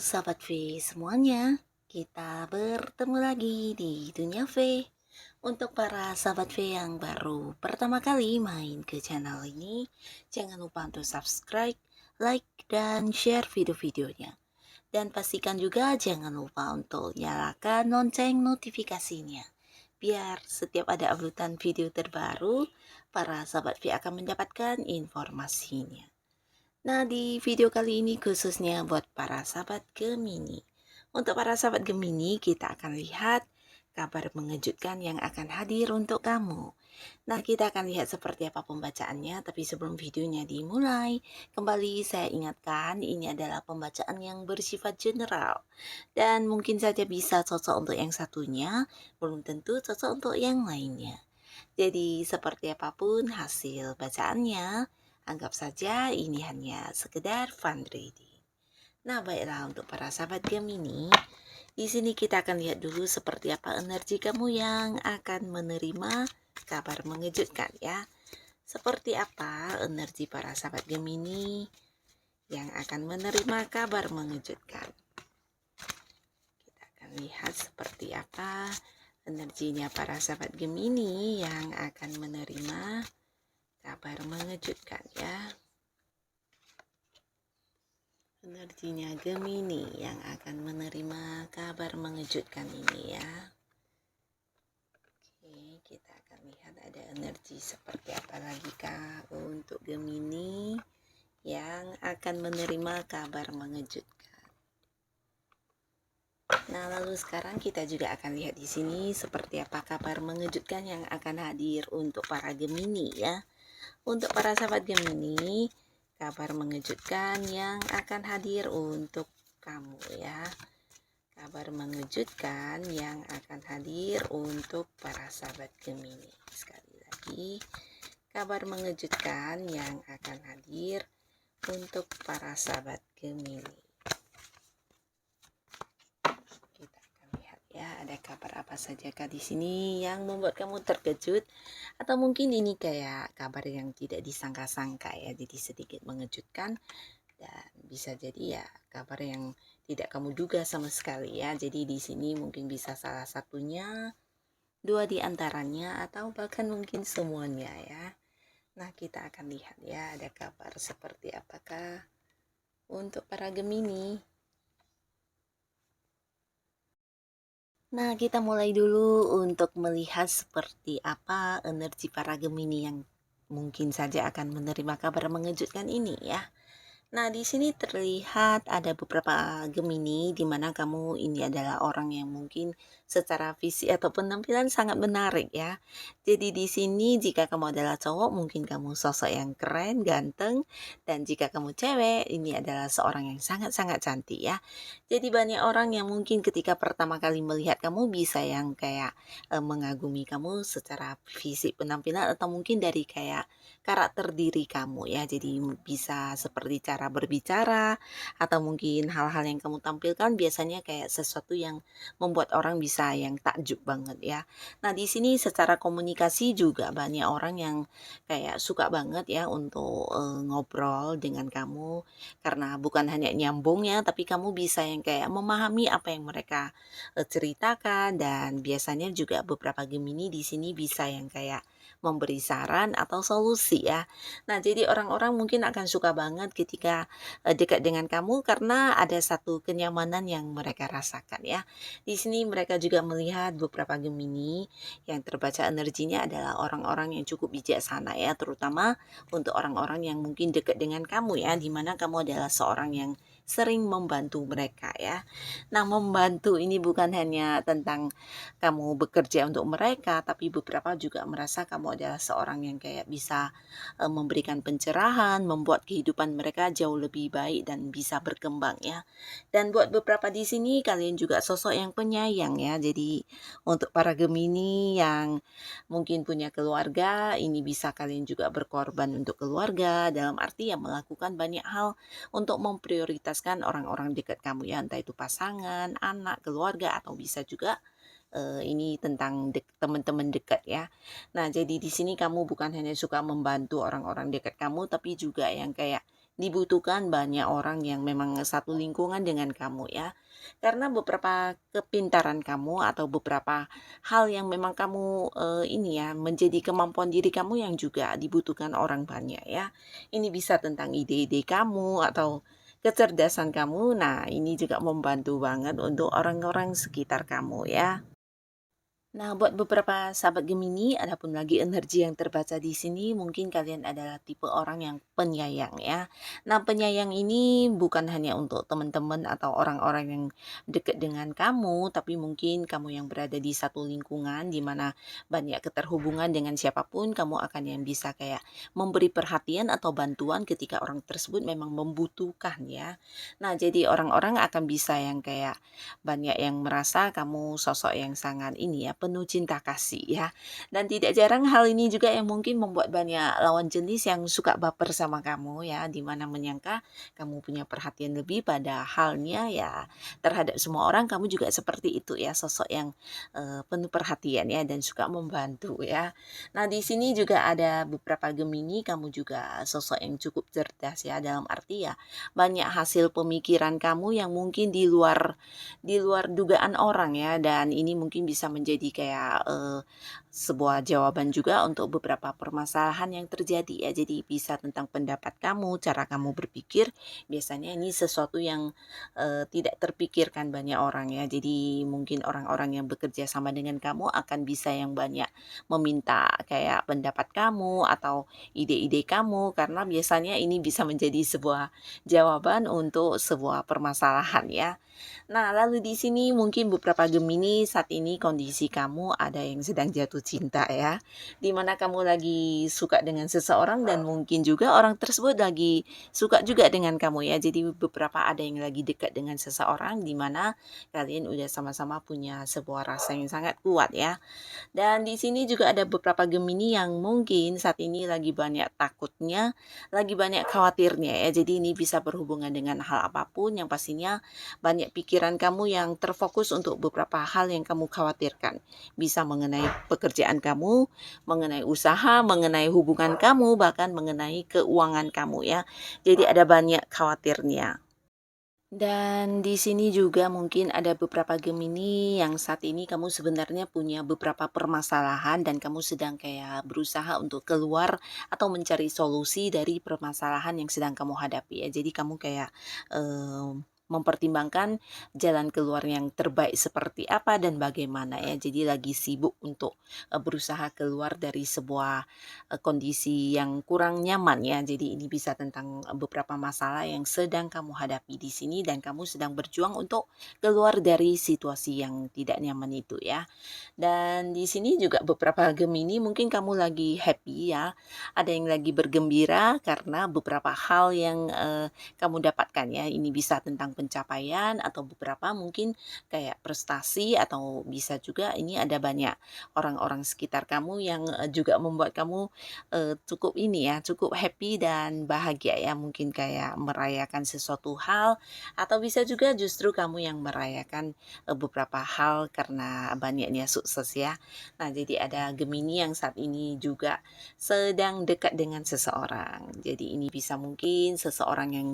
sahabat V semuanya, kita bertemu lagi di Dunia V. Untuk para sahabat V yang baru pertama kali main ke channel ini, jangan lupa untuk subscribe, like, dan share video-videonya. Dan pastikan juga jangan lupa untuk nyalakan lonceng notifikasinya. Biar setiap ada uploadan video terbaru, para sahabat V akan mendapatkan informasinya. Nah, di video kali ini khususnya buat para sahabat Gemini. Untuk para sahabat Gemini, kita akan lihat kabar mengejutkan yang akan hadir untuk kamu. Nah, kita akan lihat seperti apa pembacaannya, tapi sebelum videonya dimulai, kembali saya ingatkan ini adalah pembacaan yang bersifat general. Dan mungkin saja bisa cocok untuk yang satunya, belum tentu cocok untuk yang lainnya. Jadi seperti apapun hasil bacaannya, anggap saja ini hanya sekedar fun reading. Nah, baiklah untuk para sahabat Gemini, di sini kita akan lihat dulu seperti apa energi kamu yang akan menerima kabar mengejutkan ya. Seperti apa energi para sahabat Gemini yang akan menerima kabar mengejutkan. Kita akan lihat seperti apa energinya para sahabat Gemini yang akan menerima kabar mengejutkan ya. Energinya Gemini yang akan menerima kabar mengejutkan ini ya. Oke, kita akan lihat ada energi seperti apa lagi kah untuk Gemini yang akan menerima kabar mengejutkan. Nah, lalu sekarang kita juga akan lihat di sini seperti apa kabar mengejutkan yang akan hadir untuk para Gemini ya. Untuk para sahabat Gemini, kabar mengejutkan yang akan hadir untuk kamu ya. Kabar mengejutkan yang akan hadir untuk para sahabat Gemini. Sekali lagi, kabar mengejutkan yang akan hadir untuk para sahabat Gemini. Ya, ada kabar apa saja kah di sini yang membuat kamu terkejut? Atau mungkin ini kayak kabar yang tidak disangka-sangka ya, jadi sedikit mengejutkan. Dan bisa jadi ya kabar yang tidak kamu duga sama sekali ya. Jadi di sini mungkin bisa salah satunya, dua di antaranya, atau bahkan mungkin semuanya ya. Nah, kita akan lihat ya ada kabar seperti apakah untuk para Gemini. Nah, kita mulai dulu untuk melihat seperti apa energi para Gemini yang mungkin saja akan menerima kabar mengejutkan ini ya. Nah, di sini terlihat ada beberapa Gemini di mana kamu ini adalah orang yang mungkin secara fisik atau penampilan sangat menarik ya. Jadi di sini jika kamu adalah cowok mungkin kamu sosok yang keren, ganteng, dan jika kamu cewek ini adalah seorang yang sangat-sangat cantik ya. Jadi banyak orang yang mungkin ketika pertama kali melihat kamu bisa yang kayak mengagumi kamu secara fisik penampilan atau mungkin dari kayak karakter diri kamu ya. Jadi bisa seperti cara berbicara atau mungkin hal-hal yang kamu tampilkan biasanya kayak sesuatu yang membuat orang bisa yang takjub banget ya. Nah, di sini secara komunikasi juga banyak orang yang kayak suka banget ya untuk ngobrol dengan kamu karena bukan hanya nyambung ya, tapi kamu bisa yang kayak memahami apa yang mereka ceritakan dan biasanya juga beberapa Gemini di sini bisa yang kayak memberi saran atau solusi ya. Nah, jadi orang-orang mungkin akan suka banget ketika dekat dengan kamu karena ada satu kenyamanan yang mereka rasakan ya. Di sini mereka juga melihat beberapa Gemini yang terbaca energinya adalah orang-orang yang cukup bijaksana ya, terutama untuk orang-orang yang mungkin dekat dengan kamu ya, di mana kamu adalah seorang yang sering membantu mereka ya. Nah, membantu ini bukan hanya tentang kamu bekerja untuk mereka, tapi beberapa juga merasa kamu adalah seorang yang kayak bisa memberikan pencerahan, membuat kehidupan mereka jauh lebih baik dan bisa berkembang ya. Dan buat beberapa di sini kalian juga sosok yang penyayang ya. Jadi untuk para Gemini yang mungkin punya keluarga, ini bisa kalian juga berkorban untuk keluarga dalam arti yang melakukan banyak hal untuk memprioritaskan orang-orang dekat kamu ya, entah itu pasangan, anak, keluarga atau bisa juga ini tentang teman-teman dekat ya. Nah, jadi di sini kamu bukan hanya suka membantu orang-orang dekat kamu, tapi juga yang kayak dibutuhkan banyak orang yang memang satu lingkungan dengan kamu ya. Karena beberapa kepintaran kamu atau beberapa hal yang memang kamu, ini ya, menjadi kemampuan diri kamu yang juga dibutuhkan orang banyak ya. Ini bisa tentang ide-ide kamu atau kecerdasan kamu. Nah, ini juga membantu banget untuk orang-orang sekitar kamu ya. Nah, buat beberapa sahabat Gemini, adapun lagi energi yang terbaca di sini, mungkin kalian adalah tipe orang yang penyayang ya. Nah, penyayang ini bukan hanya untuk teman-teman atau orang-orang yang dekat dengan kamu, tapi mungkin kamu yang berada di satu lingkungan di mana banyak keterhubungan dengan siapapun, kamu akan yang bisa kayak memberi perhatian atau bantuan ketika orang tersebut memang membutuhkan ya. Nah, jadi orang-orang akan bisa yang kayak banyak yang merasa kamu sosok yang sangat ini ya, penuh cinta kasih ya. Dan tidak jarang hal ini juga yang mungkin membuat banyak lawan jenis yang suka baper sama kamu ya, di mana menyangka kamu punya perhatian lebih pada halnya ya terhadap semua orang kamu juga seperti itu ya, sosok yang penuh perhatian ya dan suka membantu ya. Nah, di sini juga ada beberapa Gemini, kamu juga sosok yang cukup cerdas ya, dalam arti ya banyak hasil pemikiran kamu yang mungkin di luar dugaan orang ya, dan ini mungkin bisa menjadi kayak, sebuah jawaban juga untuk beberapa permasalahan yang terjadi ya. Jadi bisa tentang pendapat kamu, cara kamu berpikir, biasanya ini sesuatu yang, tidak terpikirkan banyak orang ya. Jadi mungkin orang-orang yang bekerja sama dengan kamu akan bisa yang banyak meminta kayak pendapat kamu atau ide-ide kamu, karena biasanya ini bisa menjadi sebuah jawaban untuk sebuah permasalahan ya. Nah, lalu di sini mungkin beberapa Gemini saat ini kondisi kamu ada yang sedang jatuh cinta ya. Di mana kamu lagi suka dengan seseorang dan mungkin juga orang tersebut lagi suka juga dengan kamu ya. Jadi beberapa ada yang lagi dekat dengan seseorang di mana kalian udah sama-sama punya sebuah rasa yang sangat kuat ya. Dan di sini juga ada beberapa Gemini yang mungkin saat ini lagi banyak takutnya, lagi banyak khawatirnya ya. Jadi ini bisa berhubungan dengan hal apapun yang pastinya banyak pikiran kamu yang terfokus untuk beberapa hal yang kamu khawatirkan. Bisa mengenai pekerjaan kamu, mengenai usaha, mengenai hubungan kamu, bahkan mengenai keuangan kamu ya. Jadi ada banyak khawatirnya. Dan di sini juga mungkin ada beberapa Gemini yang saat ini kamu sebenarnya punya beberapa permasalahan dan kamu sedang kayak berusaha untuk keluar atau mencari solusi dari permasalahan yang sedang kamu hadapi ya. Jadi kamu kayak mempertimbangkan jalan keluar yang terbaik seperti apa dan bagaimana ya. Jadi lagi sibuk untuk berusaha keluar dari sebuah kondisi yang kurang nyaman ya. Jadi ini bisa tentang beberapa masalah yang sedang kamu hadapi di sini dan kamu sedang berjuang untuk keluar dari situasi yang tidak nyaman itu ya. Dan di sini juga beberapa Gemini mungkin kamu lagi happy ya. Ada yang lagi bergembira karena beberapa hal yang kamu dapatkan ya. Ini bisa tentang pencapaian atau beberapa mungkin kayak prestasi atau bisa juga ini ada banyak orang-orang sekitar kamu yang juga membuat kamu cukup ini ya, cukup happy dan bahagia ya, mungkin kayak merayakan sesuatu hal atau bisa juga justru kamu yang merayakan, beberapa hal karena banyaknya sukses ya. Nah, jadi ada Gemini yang saat ini juga sedang dekat dengan seseorang. Jadi ini bisa mungkin seseorang yang,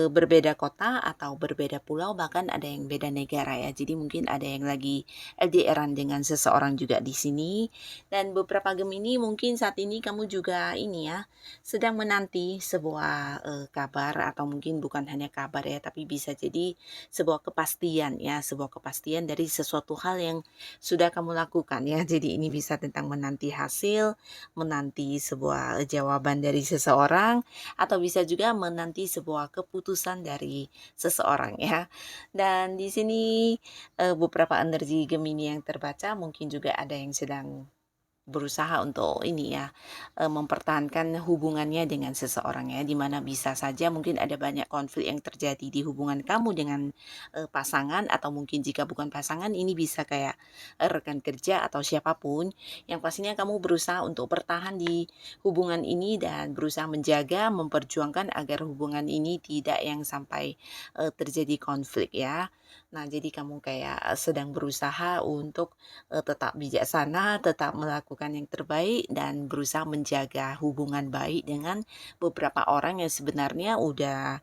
berbeda kota atau berbeda pulau, bahkan ada yang beda negara ya. Jadi mungkin ada yang lagi LDR-an dengan seseorang juga di sini. Dan beberapa Gemini mungkin saat ini kamu juga ini ya, sedang menanti sebuah, kabar atau mungkin bukan hanya kabar ya, tapi bisa jadi sebuah kepastian ya, sebuah kepastian dari sesuatu hal yang sudah kamu lakukan ya. Jadi ini bisa tentang menanti hasil, menanti sebuah jawaban dari seseorang, atau bisa juga menanti sebuah keputusan dari seseorang ya. Dan di sini, beberapa energi Gemini yang terbaca mungkin juga ada yang sedang berusaha untuk ini ya, mempertahankan hubungannya dengan seseorang ya, di mana bisa saja mungkin ada banyak konflik yang terjadi di hubungan kamu dengan, pasangan atau mungkin jika bukan pasangan ini bisa kayak, rekan kerja atau siapapun, yang pastinya kamu berusaha untuk bertahan di hubungan ini dan berusaha menjaga, memperjuangkan agar hubungan ini tidak yang sampai, terjadi konflik ya. Nah, jadi kamu kayak sedang berusaha untuk, tetap bijaksana, tetap melakukan yang terbaik, dan berusaha menjaga hubungan baik dengan beberapa orang yang sebenarnya udah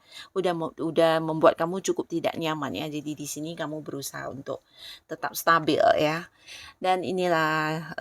membuat kamu cukup tidak nyaman ya. Jadi di sini kamu berusaha untuk tetap stabil ya. Dan inilah,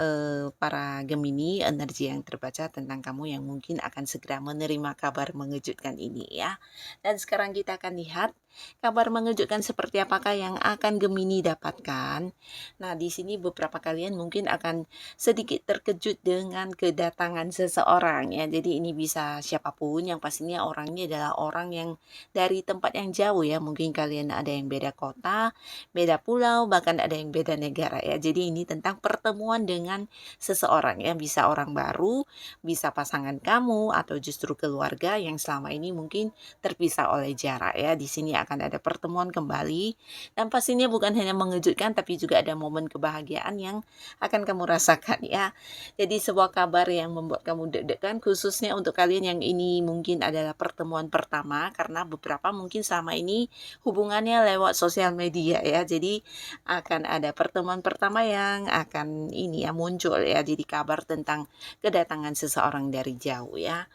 para Gemini, energi yang terbaca tentang kamu yang mungkin akan segera menerima kabar mengejutkan ini ya. Dan sekarang kita akan lihat kabar mengejutkan seperti apakah yang akan Gemini dapatkan. Nah, di sini beberapa kalian mungkin akan sedikit terkejut dengan kedatangan seseorang ya. Jadi ini bisa siapapun, yang pastinya orangnya adalah orang yang dari tempat yang jauh ya. Mungkin kalian ada yang beda kota, beda pulau, bahkan ada yang beda negara ya. Jadi ini tentang pertemuan dengan seseorang ya, bisa orang baru, bisa pasangan kamu, atau justru keluarga yang selama ini mungkin terpisah oleh jarak ya. Di sini akan ada pertemuan kembali, dan pastinya bukan hanya mengejutkan tapi juga ada momen kebahagiaan yang akan kamu rasakan ya. Jadi sebuah kabar yang membuat kamu deg-degan, khususnya untuk kalian yang ini mungkin adalah pertemuan pertama, karena beberapa mungkin selama ini hubungannya lewat sosial media ya. Jadi akan ada pertemuan pertama yang akan ini ya muncul ya. Jadi kabar tentang kedatangan seseorang dari jauh ya.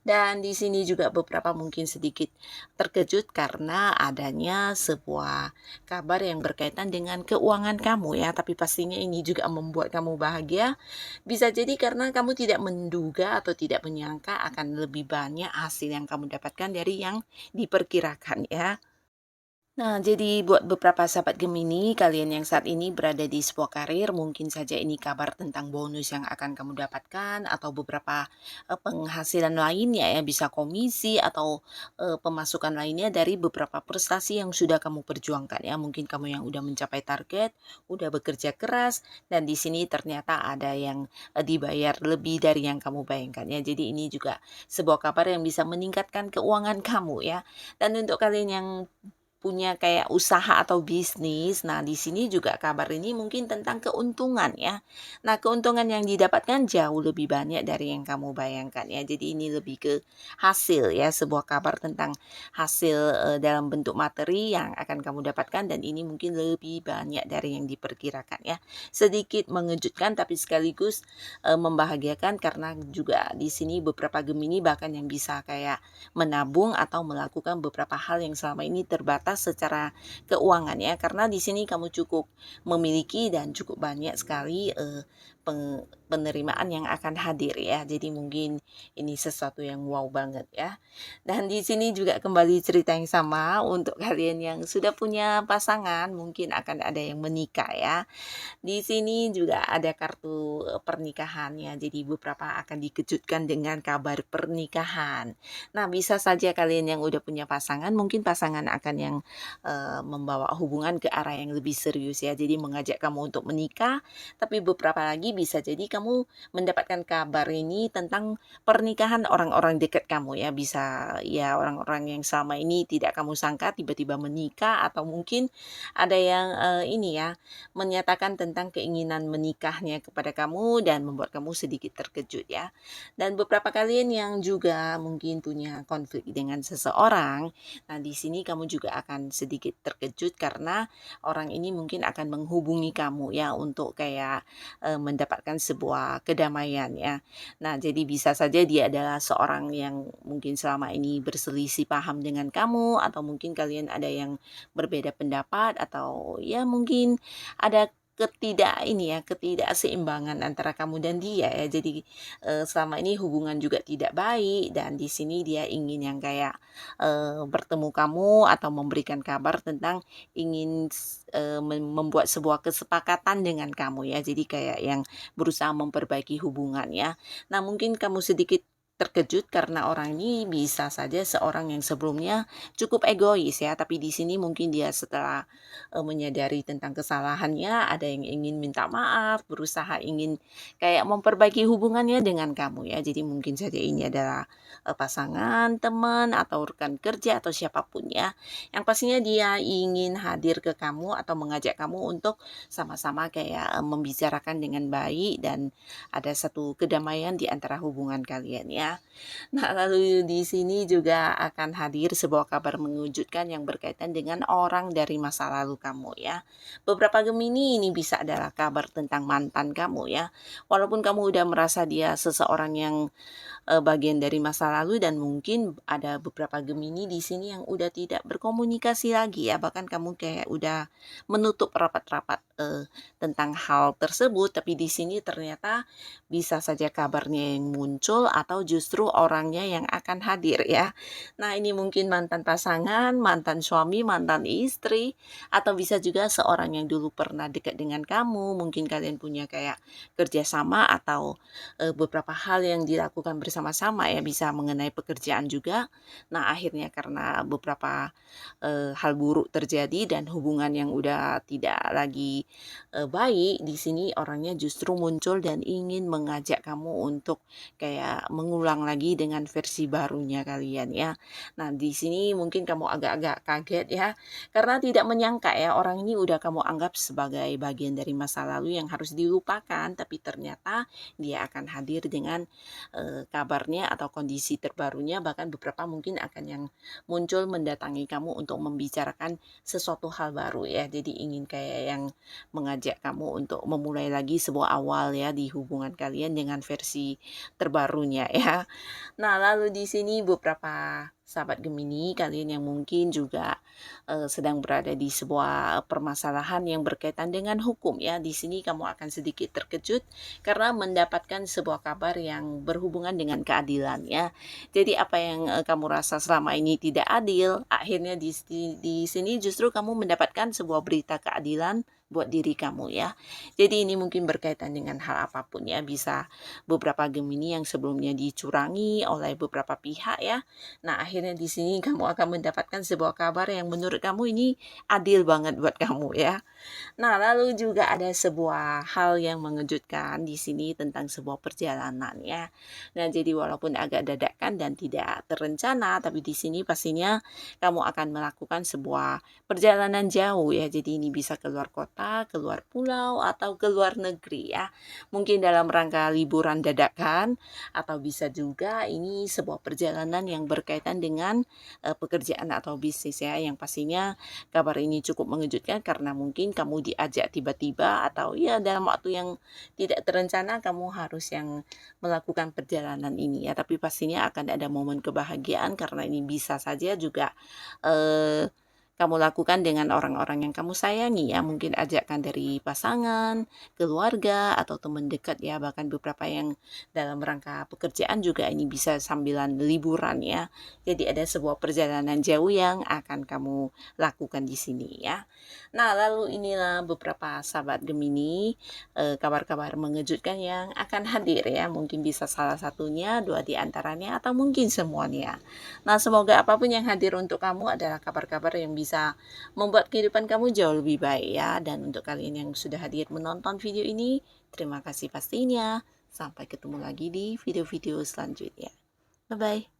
Dan di sini juga beberapa mungkin sedikit terkejut karena adanya sebuah kabar yang berkaitan dengan keuangan kamu ya. Tapi pastinya ini juga membuat kamu bahagia. Bisa jadi karena kamu tidak menduga atau tidak menyangka akan lebih banyak hasil yang kamu dapatkan dari yang diperkirakan ya. Nah, jadi buat beberapa sahabat Gemini, kalian yang saat ini berada di sebuah karir, mungkin saja ini kabar tentang bonus yang akan kamu dapatkan, atau beberapa penghasilan lainnya ya, bisa komisi atau pemasukan lainnya dari beberapa prestasi yang sudah kamu perjuangkan ya. Mungkin kamu yang udah mencapai target, udah bekerja keras, dan di sini ternyata ada yang dibayar lebih dari yang kamu bayangkan ya. Jadi ini juga sebuah kabar yang bisa meningkatkan keuangan kamu ya. Dan untuk kalian yang punya kayak usaha atau bisnis. Nah, di sini juga kabar ini mungkin tentang keuntungan ya. Nah, keuntungan yang didapatkan jauh lebih banyak dari yang kamu bayangkan ya. Jadi ini lebih ke hasil ya, sebuah kabar tentang hasil dalam bentuk materi yang akan kamu dapatkan, dan ini mungkin lebih banyak dari yang diperkirakan ya. Sedikit mengejutkan tapi sekaligus membahagiakan, karena juga di sini beberapa Gemini bahkan yang bisa kayak menabung atau melakukan beberapa hal yang selama ini terbatas secara keuangan ya, karena di sini kamu cukup memiliki dan cukup banyak sekali penerimaan yang akan hadir ya. Jadi mungkin ini sesuatu yang wow banget ya. Dan di sini juga kembali cerita yang sama untuk kalian yang sudah punya pasangan, mungkin akan ada yang menikah ya. Di sini juga ada kartu pernikahannya, jadi beberapa akan dikejutkan dengan kabar pernikahan. Nah, bisa saja kalian yang udah punya pasangan, mungkin pasangan akan yang membawa hubungan ke arah yang lebih serius ya, jadi mengajak kamu untuk menikah. Tapi beberapa lagi bisa jadi kamu mendapatkan kabar ini tentang pernikahan orang-orang dekat kamu ya, bisa ya orang-orang yang selama ini tidak kamu sangka tiba-tiba menikah, atau mungkin ada yang ini ya, menyatakan tentang keinginan menikahnya kepada kamu dan membuat kamu sedikit terkejut ya. Dan beberapa kalian yang juga mungkin punya konflik dengan seseorang, nah di sini kamu juga akan sedikit terkejut karena orang ini mungkin akan menghubungi kamu ya untuk kayak mendapatkan sebuah kedamaian ya. Nah, jadi bisa saja dia adalah seorang yang mungkin selama ini berselisih paham dengan kamu, atau mungkin kalian ada yang berbeda pendapat, atau ya mungkin ada ketidakseimbangan antara kamu dan dia ya. Jadi selama ini hubungan juga tidak baik, dan di sini dia ingin yang kayak bertemu kamu atau memberikan kabar tentang ingin membuat sebuah kesepakatan dengan kamu ya. Jadi kayak yang berusaha memperbaiki hubungan ya. Nah, mungkin kamu sedikit terkejut karena orang ini bisa saja seorang yang sebelumnya cukup egois ya, tapi di sini mungkin dia setelah menyadari tentang kesalahannya, ada yang ingin minta maaf, berusaha ingin kayak memperbaiki hubungannya dengan kamu ya. Jadi mungkin saja ini adalah pasangan, teman, atau rekan kerja, atau siapapun ya. Yang pastinya dia ingin hadir ke kamu atau mengajak kamu untuk sama-sama kayak membicarakan dengan baik, dan ada satu kedamaian di antara hubungan kalian ya. ya. Nah, lalu di sini juga akan hadir sebuah kabar mengejutkan yang berkaitan dengan orang dari masa lalu kamu ya. Beberapa Gemini ini bisa adalah kabar tentang mantan kamu ya. Walaupun kamu udah merasa dia seseorang yang bagian dari masa lalu dan mungkin ada beberapa Gemini di sini yang udah tidak berkomunikasi lagi ya, bahkan kamu kayak udah menutup rapat-rapat tentang hal tersebut, tapi di sini ternyata bisa saja kabarnya yang muncul atau justru orangnya yang akan hadir ya. Nah, ini mungkin mantan pasangan, mantan suami, mantan istri, atau bisa juga seorang yang dulu pernah dekat dengan kamu, mungkin kalian punya kayak kerjasama atau beberapa hal yang dilakukan bersama-sama ya, bisa mengenai pekerjaan juga. Nah, akhirnya karena beberapa hal buruk terjadi dan hubungan yang udah tidak lagi baik, di sini orangnya justru muncul dan ingin mengajak kamu untuk kayak mengulang lagi dengan versi barunya kalian ya. Nah, di sini mungkin kamu agak-agak kaget ya, karena tidak menyangka ya orang ini udah kamu anggap sebagai bagian dari masa lalu yang harus dilupakan, tapi ternyata dia akan hadir dengan kabarnya atau kondisi terbarunya, bahkan beberapa mungkin akan yang muncul mendatangi kamu untuk membicarakan sesuatu hal baru ya. Jadi ingin kayak yang mengajak kamu untuk memulai lagi sebuah awal ya di hubungan kalian dengan versi terbarunya ya. Nah, lalu di sini beberapa sahabat Gemini, kalian yang mungkin juga sedang berada di sebuah permasalahan yang berkaitan dengan hukum ya. Di sini kamu akan sedikit terkejut karena mendapatkan sebuah kabar yang berhubungan dengan keadilan ya. Jadi apa yang kamu rasa selama ini tidak adil, akhirnya di sini justru kamu mendapatkan sebuah berita keadilan buat diri kamu ya. Jadi ini mungkin berkaitan dengan hal apapun ya, bisa beberapa Gemini yang sebelumnya dicurangi oleh beberapa pihak ya. Nah, akhirnya di sini kamu akan mendapatkan sebuah kabar yang menurut kamu ini adil banget buat kamu ya. Nah, lalu juga ada sebuah hal yang mengejutkan di sini tentang sebuah perjalanan ya. Nah, jadi walaupun agak dadakan dan tidak terencana, tapi di sini pastinya kamu akan melakukan sebuah perjalanan jauh ya. Jadi ini bisa keluar kota, keluar pulau, atau ke luar negeri ya. Mungkin dalam rangka liburan dadakan, atau bisa juga ini sebuah perjalanan yang berkaitan dengan pekerjaan atau bisnis ya. Yang pastinya kabar ini cukup mengejutkan karena mungkin kamu diajak tiba-tiba atau ya dalam waktu yang tidak terencana kamu harus yang melakukan perjalanan ini ya. Tapi pastinya akan ada momen kebahagiaan karena ini bisa saja juga eh, kamu lakukan dengan orang-orang yang kamu sayangi ya. Mungkin ajakan dari pasangan, keluarga, atau teman dekat ya. Bahkan beberapa yang dalam rangka pekerjaan juga ini bisa sambilan liburan ya. Jadi ada sebuah perjalanan jauh yang akan kamu lakukan di sini ya. Nah, lalu inilah beberapa sahabat Gemini, kabar-kabar mengejutkan yang akan hadir ya. Mungkin bisa salah satunya, dua di antaranya, atau mungkin semuanya. Nah, semoga apapun yang hadir untuk kamu adalah kabar-kabar yang bisa membuat kehidupan kamu jauh lebih baik ya. Dan untuk kalian yang sudah hadir menonton video ini, terima kasih pastinya. Sampai ketemu lagi di video-video selanjutnya. Bye-bye.